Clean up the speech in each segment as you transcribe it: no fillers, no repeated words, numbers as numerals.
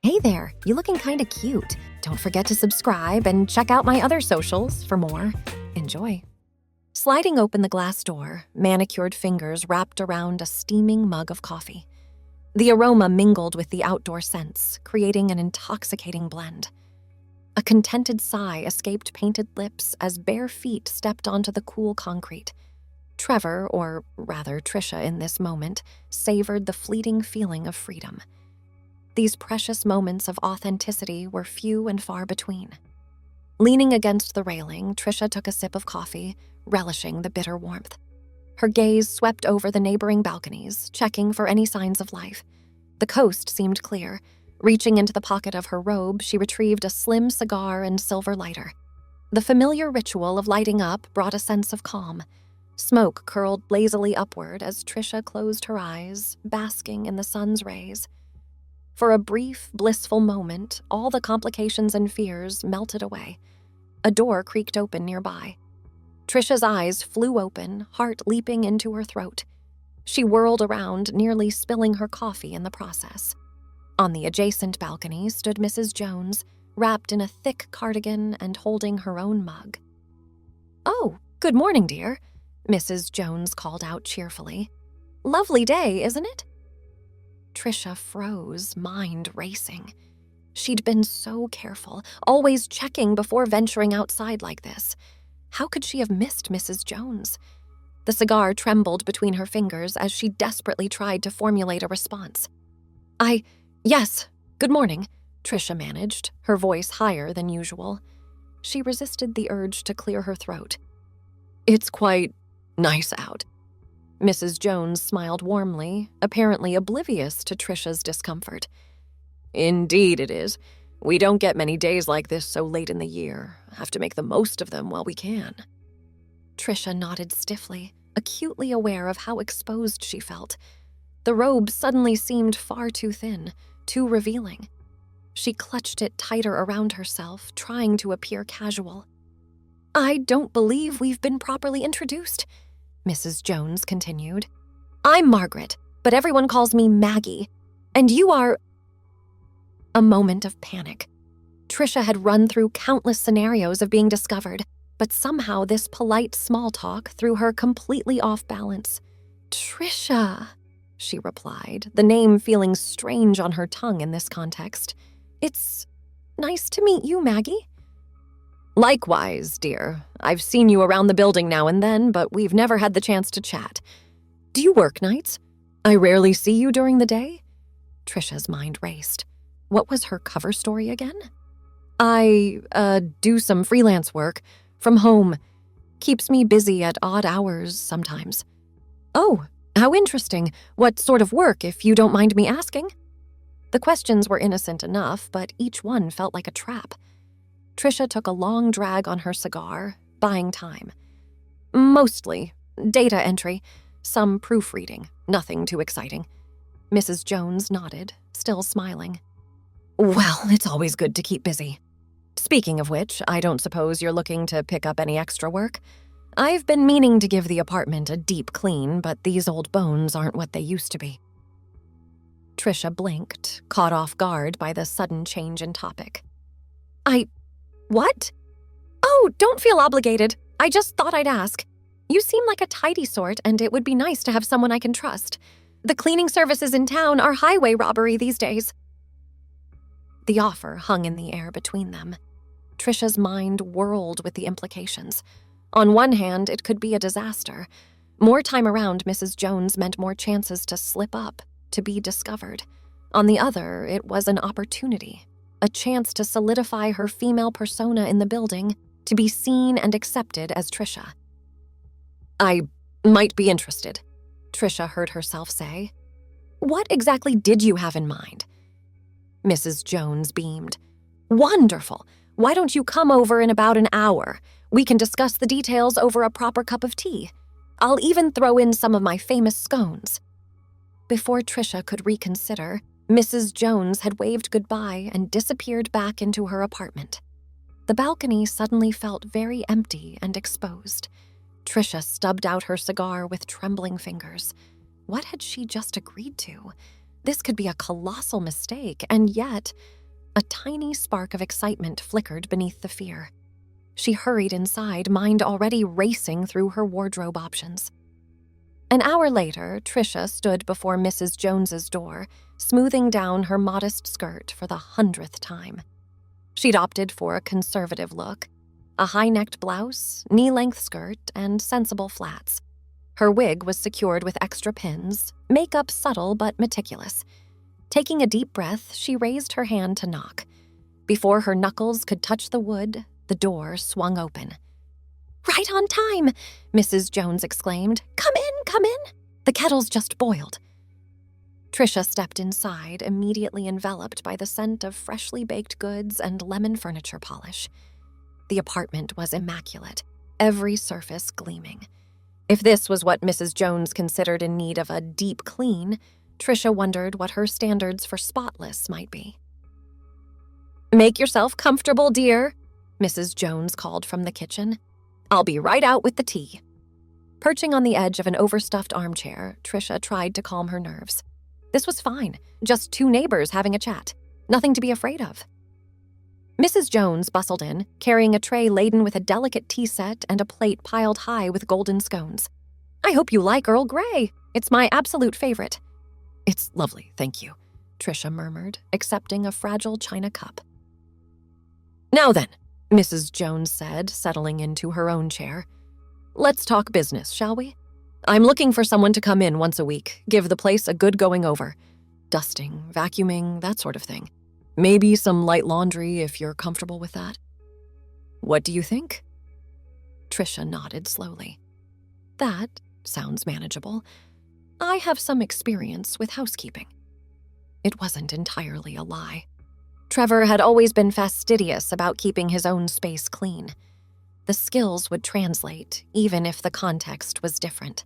Hey there, you looking kinda cute. Don't forget to subscribe and check out my other socials for more. Enjoy. Sliding open the glass door, manicured fingers wrapped around a steaming mug of coffee. The aroma mingled with the outdoor scents, creating an intoxicating blend. A contented sigh escaped painted lips as bare feet stepped onto the cool concrete. Trevor, or rather Trisha in this moment, savored the fleeting feeling of freedom. These precious moments of authenticity were few and far between. Leaning against the railing, Trisha took a sip of coffee, relishing the bitter warmth. Her gaze swept over the neighboring balconies, checking for any signs of life. The coast seemed clear. Reaching into the pocket of her robe, she retrieved a slim cigar and silver lighter. The familiar ritual of lighting up brought a sense of calm. Smoke curled lazily upward as Trisha closed her eyes, basking in the sun's rays. For a brief, blissful moment, all the complications and fears melted away. A door creaked open nearby. Trisha's eyes flew open, heart leaping into her throat. She whirled around, nearly spilling her coffee in the process. On the adjacent balcony stood Mrs. Jones, wrapped in a thick cardigan and holding her own mug. "Oh, good morning, dear," Mrs. Jones called out cheerfully. "Lovely day, isn't it?" Trisha froze, mind racing. She'd been so careful, always checking before venturing outside like this. How could she have missed Mrs. Jones? The cigar trembled between her fingers as she desperately tried to formulate a response. Yes, good morning," Trisha managed, her voice higher than usual. She resisted the urge to clear her throat. "It's quite nice out." Mrs. Jones smiled warmly, apparently oblivious to Trisha's discomfort. "Indeed it is. We don't get many days like this so late in the year. Have to make the most of them while we can." Trisha nodded stiffly, acutely aware of how exposed she felt. The robe suddenly seemed far too thin, too revealing. She clutched it tighter around herself, trying to appear casual. "I don't believe we've been properly introduced," Mrs. Jones continued. "I'm Margaret, but everyone calls me Maggie. And you are—" A moment of panic. Trisha had run through countless scenarios of being discovered, but somehow this polite small talk threw her completely off balance. "Trisha," she replied, the name feeling strange on her tongue in this context. "It's nice to meet you, Maggie." "Likewise, dear. I've seen you around the building now and then, but we've never had the chance to chat. Do you work nights? I rarely see you during the day." Trisha's mind raced. What was her cover story again? "I do some freelance work from home. Keeps me busy at odd hours sometimes." "Oh, how interesting. What sort of work, if you don't mind me asking?" The questions were innocent enough, but each one felt like a trap. Trisha took a long drag on her cigar, buying time. "Mostly data entry, some proofreading, nothing too exciting." Mrs. Jones nodded, still smiling. "Well, it's always good to keep busy. Speaking of which, I don't suppose you're looking to pick up any extra work? I've been meaning to give the apartment a deep clean, but these old bones aren't what they used to be." Trisha blinked, caught off guard by the sudden change in topic. What? "Oh, don't feel obligated. I just thought I'd ask. You seem like a tidy sort, and it would be nice to have someone I can trust. The cleaning services in town are highway robbery these days." The offer hung in the air between them. Trisha's mind whirled with the implications. On one hand, it could be a disaster. More time around Mrs. Jones meant more chances to slip up, to be discovered. On the other, it was an opportunity. A chance to solidify her female persona in the building, to be seen and accepted as Trisha. "I might be interested," Trisha heard herself say. "What exactly did you have in mind?" Mrs. Jones beamed. "Wonderful. Why don't you come over in about an hour? We can discuss the details over a proper cup of tea. I'll even throw in some of my famous scones." Before Trisha could reconsider, Mrs. Jones had waved goodbye and disappeared back into her apartment. The balcony suddenly felt very empty and exposed. Trisha stubbed out her cigar with trembling fingers. What had she just agreed to? This could be a colossal mistake, and yet a tiny spark of excitement flickered beneath the fear. She hurried inside, mind already racing through her wardrobe options. An hour later, Trisha stood before Mrs. Jones's door, smoothing down her modest skirt for the 100th time. She'd opted for a conservative look, a high-necked blouse, knee-length skirt, and sensible flats. Her wig was secured with extra pins, makeup subtle but meticulous. Taking a deep breath, she raised her hand to knock. Before her knuckles could touch the wood, the door swung open. "Right on time," Mrs. Jones exclaimed. Come in. The kettle's just boiled." Trisha stepped inside, immediately enveloped by the scent of freshly baked goods and lemon furniture polish. The apartment was immaculate, every surface gleaming. If this was what Mrs. Jones considered in need of a deep clean, Trisha wondered what her standards for spotless might be. "Make yourself comfortable, dear," Mrs. Jones called from the kitchen. "I'll be right out with the tea." Perching on the edge of an overstuffed armchair, Trisha tried to calm her nerves. This was fine, just two neighbors having a chat. Nothing to be afraid of. Mrs. Jones bustled in, carrying a tray laden with a delicate tea set and a plate piled high with golden scones. "I hope you like Earl Grey. It's my absolute favorite." "It's lovely, thank you," Trisha murmured, accepting a fragile china cup. "Now then," Mrs. Jones said, settling into her own chair. "Let's talk business, shall we? I'm looking for someone to come in once a week, give the place a good going over. Dusting, vacuuming, that sort of thing. Maybe some light laundry if you're comfortable with that. What do you think?" Trisha nodded slowly. "That sounds manageable. I have some experience with housekeeping." It wasn't entirely a lie. Trevor had always been fastidious about keeping his own space clean. The skills would translate, even if the context was different.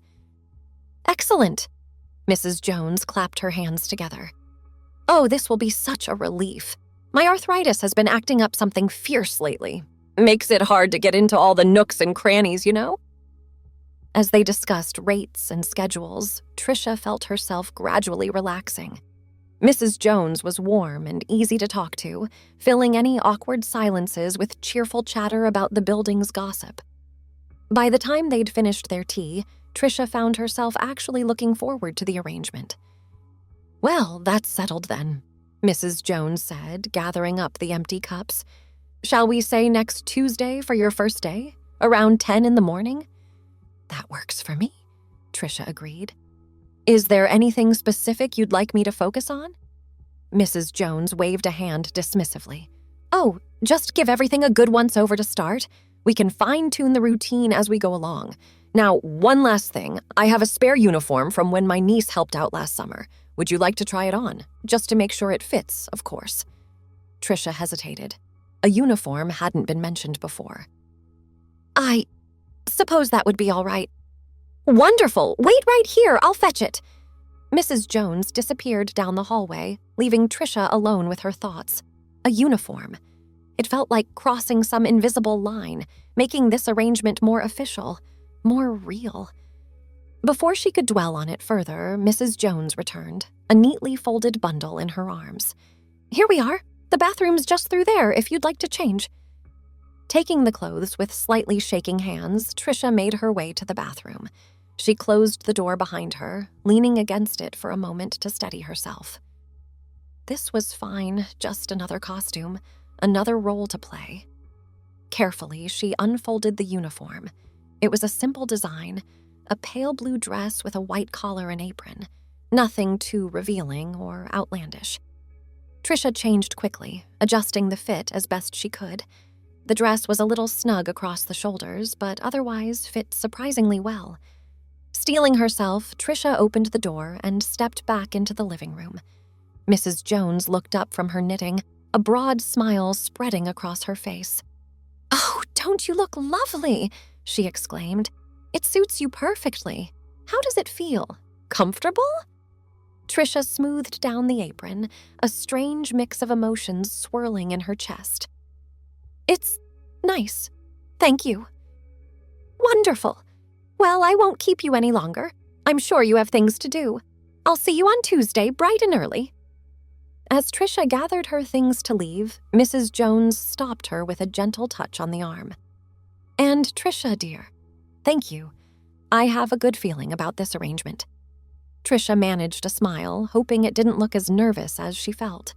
"Excellent!" Mrs. Jones clapped her hands together. "Oh, this will be such a relief. My arthritis has been acting up something fierce lately. Makes it hard to get into all the nooks and crannies, you know?" As they discussed rates and schedules, Trisha felt herself gradually relaxing. Mrs. Jones was warm and easy to talk to, filling any awkward silences with cheerful chatter about the building's gossip. By the time they'd finished their tea, Trisha found herself actually looking forward to the arrangement. "Well, that's settled then," Mrs. Jones said, gathering up the empty cups. "Shall we say next Tuesday for your first day? Around 10 in the morning?" "That works for me," Trisha agreed. "Is there anything specific you'd like me to focus on?" Mrs. Jones waved a hand dismissively. "Oh, just give everything a good once-over to start. We can fine-tune the routine as we go along. Now, one last thing. I have a spare uniform from when my niece helped out last summer. Would you like to try it on? Just to make sure it fits, of course." Trisha hesitated. A uniform hadn't been mentioned before. "I suppose that would be all right." "Wonderful! Wait right here, I'll fetch it." Mrs. Jones disappeared down the hallway, leaving Trisha alone with her thoughts. A uniform. It felt like crossing some invisible line, making this arrangement more official, more real. Before she could dwell on it further, Mrs. Jones returned, a neatly folded bundle in her arms. "Here we are. The bathroom's just through there if you'd like to change." Taking the clothes with slightly shaking hands, Trisha made her way to the bathroom. She closed the door behind her, leaning against it for a moment to steady herself. This was fine, just another costume, another role to play. Carefully, she unfolded the uniform. It was a simple design, a pale blue dress with a white collar and apron. Nothing too revealing or outlandish. Trisha changed quickly, adjusting the fit as best she could. The dress was a little snug across the shoulders, but otherwise fit surprisingly well. Steeling herself, Trisha opened the door and stepped back into the living room. Mrs. Jones looked up from her knitting, a broad smile spreading across her face. "Oh, don't you look lovely?" she exclaimed. "It suits you perfectly. How does it feel? Comfortable?" Trisha smoothed down the apron, a strange mix of emotions swirling in her chest. "It's nice. Thank you." "Wonderful. Well, I won't keep you any longer. I'm sure you have things to do." I'll see you on Tuesday, bright and early." As Trisha gathered her things to leave, Mrs. Jones stopped her with a gentle touch on the arm. "And Trisha, dear, thank you. I have a good feeling about this arrangement." Trisha managed a smile, hoping it didn't look as nervous as she felt.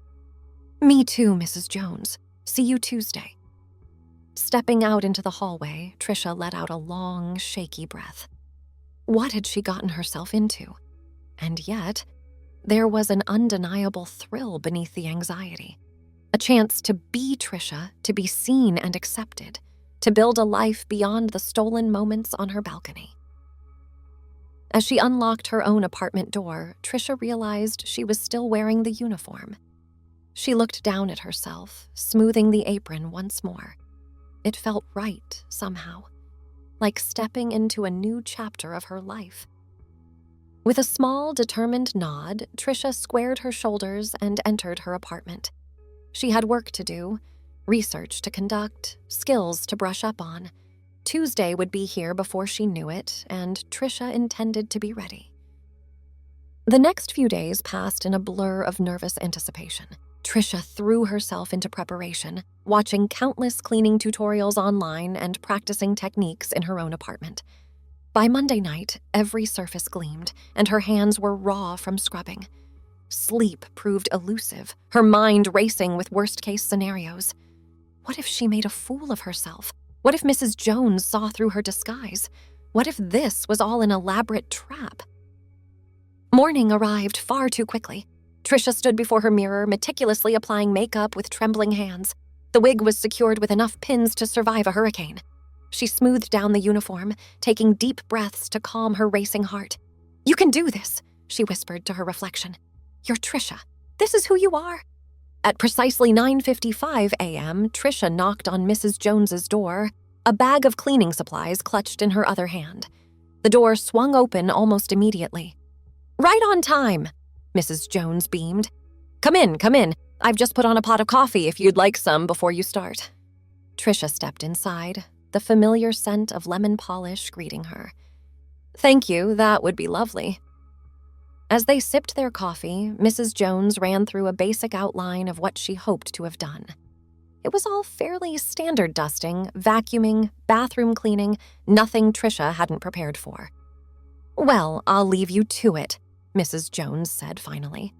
"Me too, Mrs. Jones. See you Tuesday." Stepping out into the hallway, Trisha let out a long, shaky breath. What had she gotten herself into? And yet, there was an undeniable thrill beneath the anxiety. A chance to be Trisha, to be seen and accepted, to build a life beyond the stolen moments on her balcony. As she unlocked her own apartment door, Trisha realized she was still wearing the uniform. She looked down at herself, smoothing the apron once more. It felt right, somehow, like stepping into a new chapter of her life. With a small, determined nod, Trisha squared her shoulders and entered her apartment. She had work to do, research to conduct, skills to brush up on. Tuesday would be here before she knew it, and Trisha intended to be ready. The next few days passed in a blur of nervous anticipation. Trisha threw herself into preparation, watching countless cleaning tutorials online and practicing techniques in her own apartment. By Monday night, every surface gleamed, and her hands were raw from scrubbing. Sleep proved elusive, her mind racing with worst-case scenarios. What if she made a fool of herself? What if Mrs. Jones saw through her disguise? What if this was all an elaborate trap? Morning arrived far too quickly. Trisha stood before her mirror, meticulously applying makeup with trembling hands. The wig was secured with enough pins to survive a hurricane. She smoothed down the uniform, taking deep breaths to calm her racing heart. "You can do this," she whispered to her reflection. "You're Trisha. This is who you are." At precisely 9:55 a.m., Trisha knocked on Mrs. Jones's door, a bag of cleaning supplies clutched in her other hand. The door swung open almost immediately. "Right on time," Mrs. Jones beamed. Come in. I've just put on a pot of coffee if you'd like some before you start." Trisha stepped inside, the familiar scent of lemon polish greeting her. "Thank you, that would be lovely." As they sipped their coffee, Mrs. Jones ran through a basic outline of what she hoped to have done. It was all fairly standard dusting, vacuuming, bathroom cleaning, nothing Trisha hadn't prepared for. "Well, I'll leave you to it," Mrs. Jones said finally.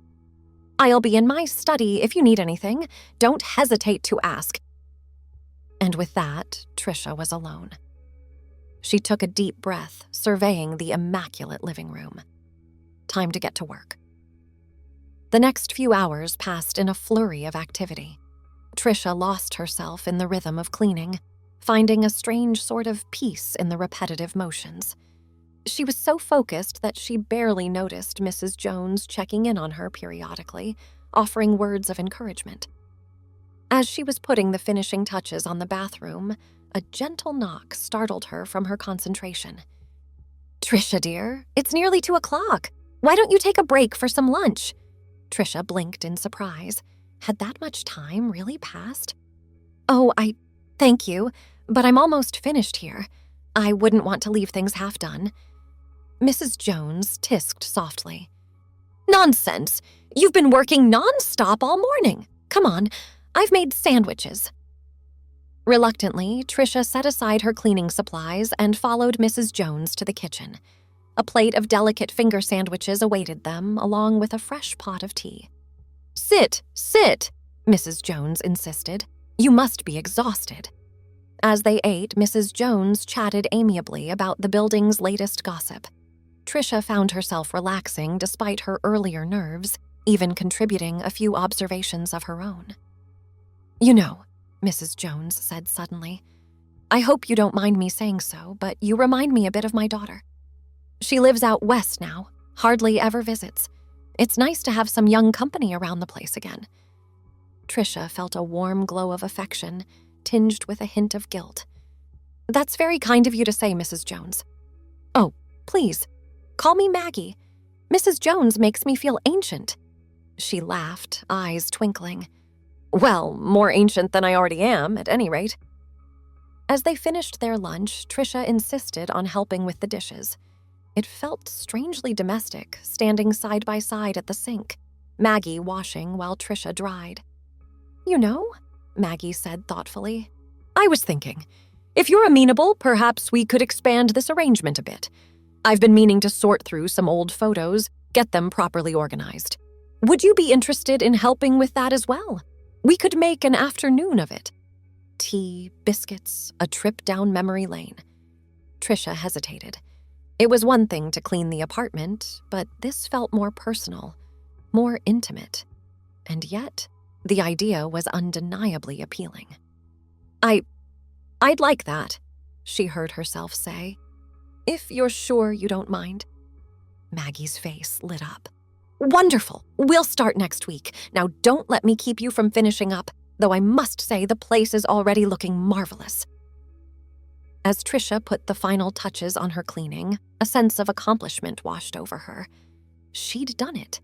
"I'll be in my study if you need anything. Don't hesitate to ask." And with that, Trisha was alone. She took a deep breath, surveying the immaculate living room. Time to get to work. The next few hours passed in a flurry of activity. Trisha lost herself in the rhythm of cleaning, finding a strange sort of peace in the repetitive motions. She was so focused that she barely noticed Mrs. Jones checking in on her periodically, offering words of encouragement. As she was putting the finishing touches on the bathroom, a gentle knock startled her from her concentration. "Trisha, dear, it's nearly 2:00. Why don't you take a break for some lunch?" Trisha blinked in surprise. Had that much time really passed? "Oh, thank you, but I'm almost finished here. I wouldn't want to leave things half done." Mrs. Jones tisked softly. "Nonsense! You've been working non-stop all morning. Come on, I've made sandwiches." Reluctantly, Trisha set aside her cleaning supplies and followed Mrs. Jones to the kitchen. A plate of delicate finger sandwiches awaited them, along with a fresh pot of tea. Sit, Mrs. Jones insisted. "You must be exhausted." As they ate, Mrs. Jones chatted amiably about the building's latest gossip. Trisha found herself relaxing despite her earlier nerves, even contributing a few observations of her own. "You know," Mrs. Jones said suddenly, "I hope you don't mind me saying so, but you remind me a bit of my daughter. She lives out west now, hardly ever visits. It's nice to have some young company around the place again." Trisha felt a warm glow of affection, tinged with a hint of guilt. "That's very kind of you to say, Mrs. Jones." "Oh, please, call me Maggie. Mrs. Jones makes me feel ancient." She laughed, eyes twinkling. "Well, more ancient than I already am, at any rate." As they finished their lunch, Trisha insisted on helping with the dishes. It felt strangely domestic, standing side by side at the sink, Maggie washing while Trisha dried. "You know," Maggie said thoughtfully, "I was thinking, if you're amenable, perhaps we could expand this arrangement a bit. I've been meaning to sort through some old photos, get them properly organized. Would you be interested in helping with that as well? We could make an afternoon of it." Tea, biscuits, a trip down memory lane. Trisha hesitated. It was one thing to clean the apartment, but this felt more personal, more intimate. And yet, the idea was undeniably appealing. I'd like that," she heard herself say. "If you're sure you don't mind." Maggie's face lit up. "Wonderful! We'll start next week. Now don't let me keep you from finishing up, though I must say the place is already looking marvelous." As Trisha put the final touches on her cleaning, a sense of accomplishment washed over her. She'd done it.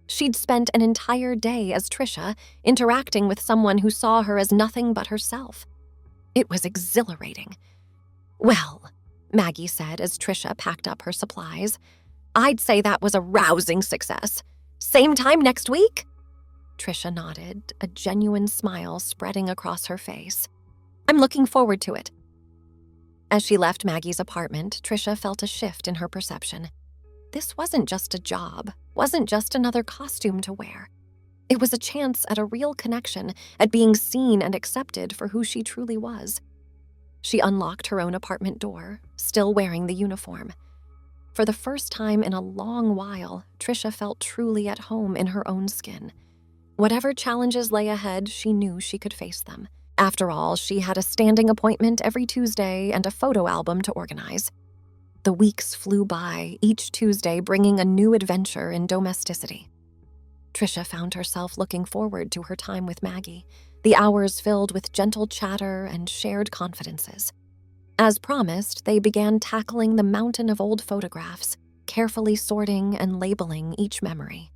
She'd spent an entire day as Trisha, interacting with someone who saw her as nothing but herself. It was exhilarating. "Well," Maggie said as Trisha packed up her supplies, "I'd say that was a rousing success. Same time next week?" Trisha nodded, a genuine smile spreading across her face. "I'm looking forward to it." As she left Maggie's apartment, Trisha felt a shift in her perception. This wasn't just a job, wasn't just another costume to wear. It was a chance at a real connection, at being seen and accepted for who she truly was. She unlocked her own apartment door, still wearing the uniform. For the first time in a long while, Trisha felt truly at home in her own skin. Whatever challenges lay ahead, she knew she could face them. After all, she had a standing appointment every Tuesday and a photo album to organize. The weeks flew by, each Tuesday bringing a new adventure in domesticity. Trisha found herself looking forward to her time with Maggie, the hours filled with gentle chatter and shared confidences. As promised, they began tackling the mountain of old photographs, carefully sorting and labeling each memory.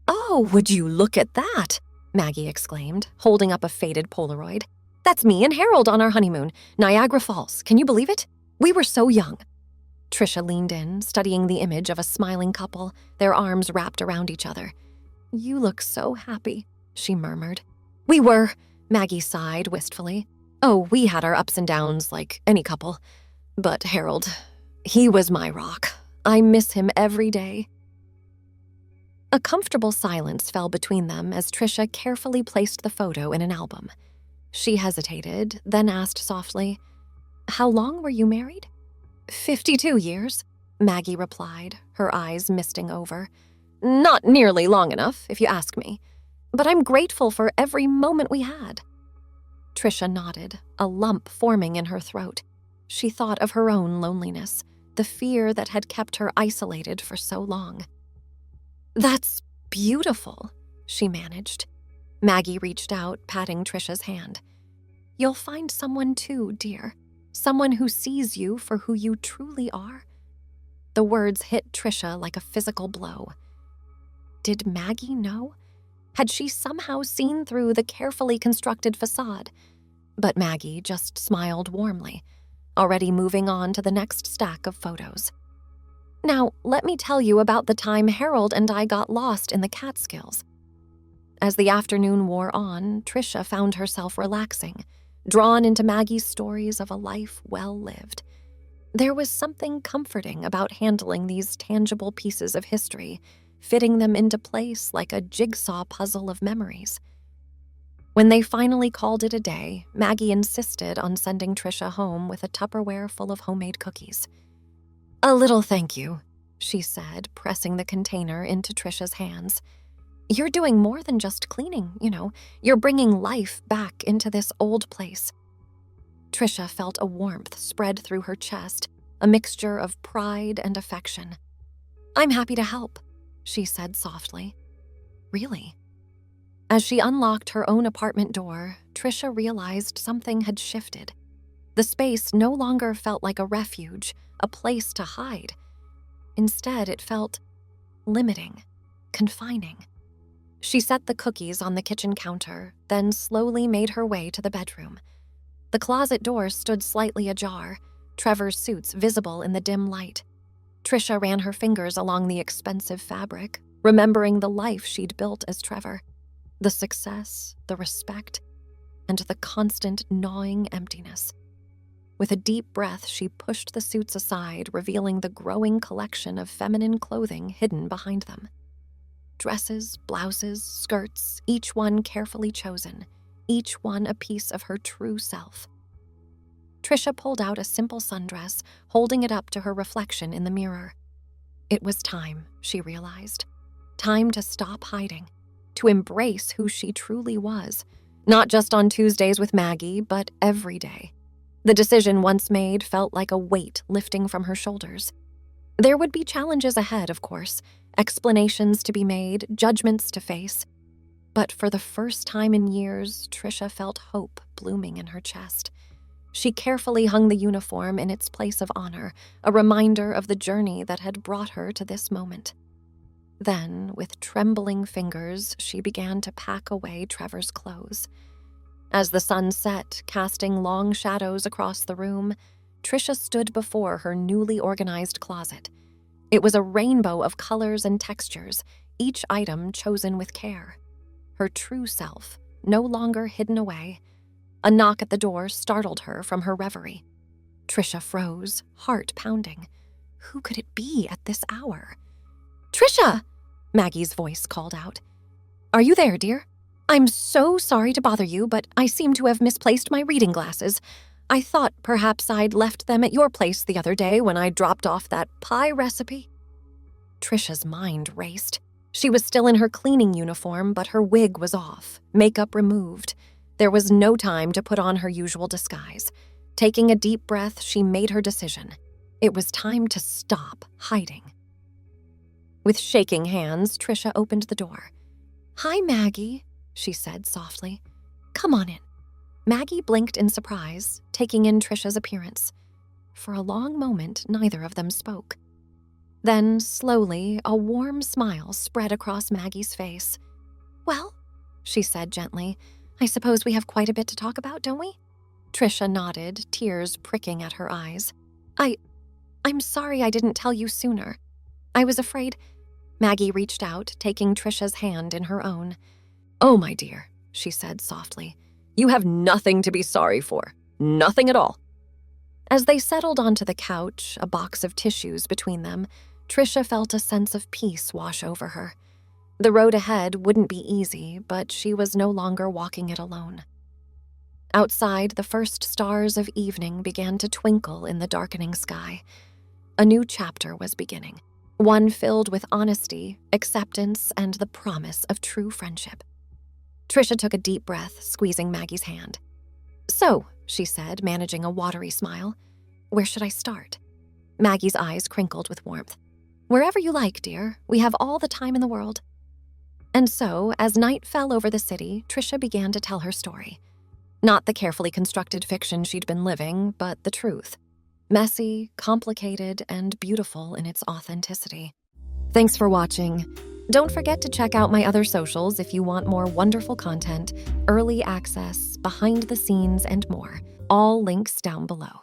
"Oh, would you look at that?" Maggie exclaimed, holding up a faded Polaroid. "That's me and Harold on our honeymoon, Niagara Falls. Can you believe it? We were so young." Trisha leaned in, studying the image of a smiling couple, their arms wrapped around each other. "You look so happy," she murmured. "We were," Maggie sighed wistfully. "Oh, we had our ups and downs like any couple. But Harold, he was my rock. I miss him every day." A comfortable silence fell between them as Trisha carefully placed the photo in an album. She hesitated, then asked softly, "How long were you married?" 52 years, Maggie replied, her eyes misting over. "Not nearly long enough, if you ask me. But I'm grateful for every moment we had." Trisha nodded, a lump forming in her throat. She thought of her own loneliness, the fear that had kept her isolated for so long. "That's beautiful," she managed. Maggie reached out, patting Trisha's hand. "You'll find someone too, dear. Someone who sees you for who you truly are." The words hit Trisha like a physical blow. Did Maggie know? Had she somehow seen through the carefully constructed facade? But Maggie just smiled warmly, already moving on to the next stack of photos. "Now, let me tell you about the time Harold and I got lost in the Catskills." As the afternoon wore on, Trisha found herself relaxing, drawn into Maggie's stories of a life well lived. There was something comforting about handling these tangible pieces of history, fitting them into place like a jigsaw puzzle of memories. When they finally called it a day, Maggie insisted on sending Trisha home with a Tupperware full of homemade cookies. "A little thank you," she said, pressing the container into Trisha's hands. "You're doing more than just cleaning, You're bringing life back into this old place." Trisha felt a warmth spread through her chest, a mixture of pride and affection. "I'm happy to help," she said softly. "Really?" As she unlocked her own apartment door, Trisha realized something had shifted. The space no longer felt like a refuge, a place to hide. Instead, it felt limiting, confining. She set the cookies on the kitchen counter, then slowly made her way to the bedroom. The closet door stood slightly ajar, Trevor's suits visible in the dim light. Trisha ran her fingers along the expensive fabric, remembering the life she'd built as Trevor. The success, the respect, and the constant gnawing emptiness. With a deep breath, she pushed the suits aside, revealing the growing collection of feminine clothing hidden behind them. Dresses, blouses, skirts, each one carefully chosen, each one a piece of her true self. Trisha pulled out a simple sundress, holding it up to her reflection in the mirror. It was time, she realized. Time to stop hiding, to embrace who she truly was, not just on Tuesdays with Maggie, but every day. The decision once made felt like a weight lifting from her shoulders. There would be challenges ahead, of course, explanations to be made, judgments to face. But for the first time in years, Trisha felt hope blooming in her chest. She carefully hung the uniform in its place of honor, a reminder of the journey that had brought her to this moment. Then, with trembling fingers, she began to pack away Trevor's clothes. As the sun set, casting long shadows across the room, Trisha stood before her newly organized closet. It was a rainbow of colors and textures, each item chosen with care. Her true self, no longer hidden away. A knock at the door startled her from her reverie. Trisha froze, heart pounding. Who could it be at this hour? "Trisha!" Maggie's voice called out. "Are you there, dear? I'm so sorry to bother you, but I seem to have misplaced my reading glasses. I thought perhaps I'd left them at your place the other day when I dropped off that pie recipe." Trisha's mind raced. She was still in her cleaning uniform, but her wig was off, makeup removed. There was no time to put on her usual disguise. Taking a deep breath, she made her decision. It was time to stop hiding. With shaking hands, Trisha opened the door. "Hi, Maggie," she said softly. "Come on in." Maggie blinked in surprise, taking in Trisha's appearance. For a long moment, neither of them spoke. Then, slowly, a warm smile spread across Maggie's face. "Well," she said gently, "I suppose we have quite a bit to talk about, don't we?" Trisha nodded, tears pricking at her eyes. I'm sorry I didn't tell you sooner. I was afraid." Maggie reached out, taking Trisha's hand in her own. "Oh, my dear," she said softly. "You have nothing to be sorry for. Nothing at all." As they settled onto the couch, a box of tissues between them, Trisha felt a sense of peace wash over her. The road ahead wouldn't be easy, but she was no longer walking it alone. Outside, the first stars of evening began to twinkle in the darkening sky. A new chapter was beginning, one filled with honesty, acceptance, and the promise of true friendship. Trisha took a deep breath, squeezing Maggie's hand. "So," she said, managing a watery smile, "where should I start?" Maggie's eyes crinkled with warmth. "Wherever you like, dear. We have all the time in the world." And so, as night fell over the city, Trisha began to tell her story. Not the carefully constructed fiction she'd been living, but the truth. Messy, complicated, and beautiful in its authenticity. Thanks for watching. Don't forget to check out my other socials if you want more wonderful content, early access, behind the scenes, and more. All links down below.